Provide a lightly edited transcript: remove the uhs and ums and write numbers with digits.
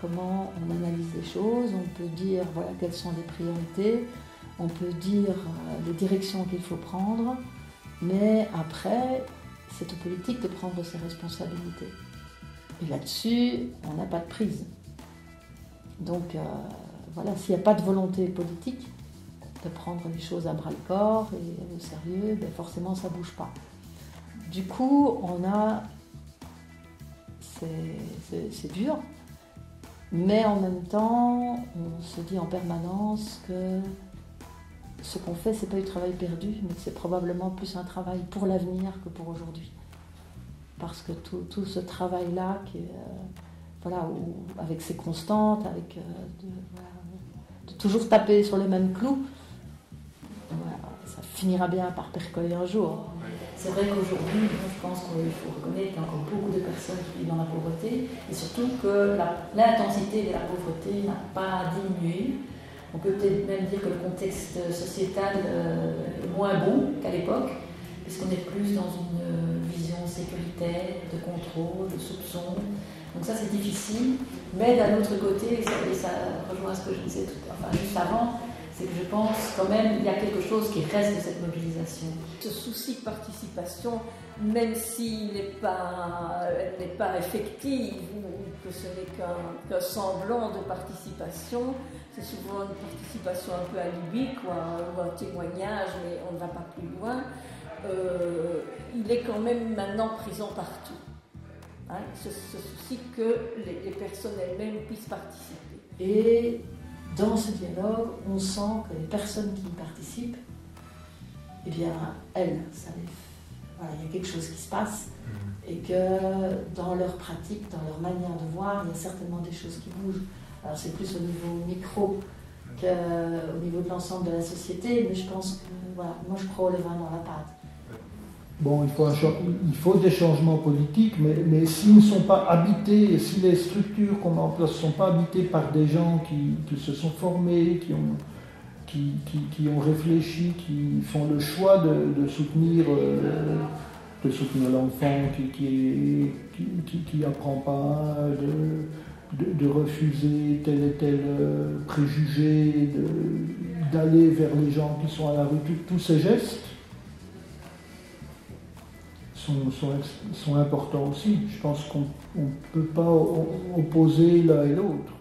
comment on analyse les choses, on peut dire voilà quelles sont les priorités, on peut dire les directions qu'il faut prendre, mais après, c'est aux politiques de prendre ses responsabilités. Et là-dessus, on n'a pas de prise. Donc voilà, s'il n'y a pas de volonté politique de prendre les choses à bras-le-corps et au sérieux, ben forcément ça ne bouge pas. Du coup, c'est dur, mais en même temps, on se dit en permanence que ce qu'on fait, c'est pas du travail perdu, mais c'est probablement plus un travail pour l'avenir que pour aujourd'hui. Parce que tout ce travail-là, avec ses constantes, avec de toujours taper sur les mêmes clous, voilà, ça finira bien par percoler un jour. C'est vrai qu'aujourd'hui, je pense qu'il faut reconnaître qu'il y a encore beaucoup de personnes qui vivent dans la pauvreté, et surtout que l'intensité de la pauvreté n'a pas diminué. On peut peut-être même dire que le contexte sociétal est moins bon qu'à l'époque, puisqu'on est plus dans une vision sécuritaire, de contrôle, de soupçon. Donc ça c'est difficile, mais d'un autre côté, et ça rejoint ce que je disais juste avant, c'est que je pense quand même qu'il y a quelque chose qui reste de cette mobilisation. Ce souci de participation, même s'il n'est pas effectif, ou que ce n'est qu'un semblant de participation, c'est souvent une participation un peu alibique ou un témoignage, mais on ne va pas plus loin. Il est quand même maintenant présent partout. Hein, ce souci que les personnes elles-mêmes puissent participer. Et dans ce dialogue, on sent que les personnes qui y participent, eh bien, elles, voilà, il y a quelque chose qui se passe et que dans leur pratique, dans leur manière de voir, il y a certainement des choses qui bougent. Alors c'est plus au niveau micro qu'au niveau de l'ensemble de la société, mais je pense que, voilà, moi je crois au levain dans la pâte. Bon, il faut des changements politiques, mais s'ils ne sont pas habités, si les structures qu'on met en place ne sont pas habitées par des gens qui se sont formés, qui ont réfléchi, qui font le choix de soutenir l'enfant qui n'apprend pas, de refuser tel et tel préjugé, d'aller vers les gens qui sont à la rue, tous ces gestes sont importants aussi. Je pense qu'on ne peut pas opposer l'un et l'autre.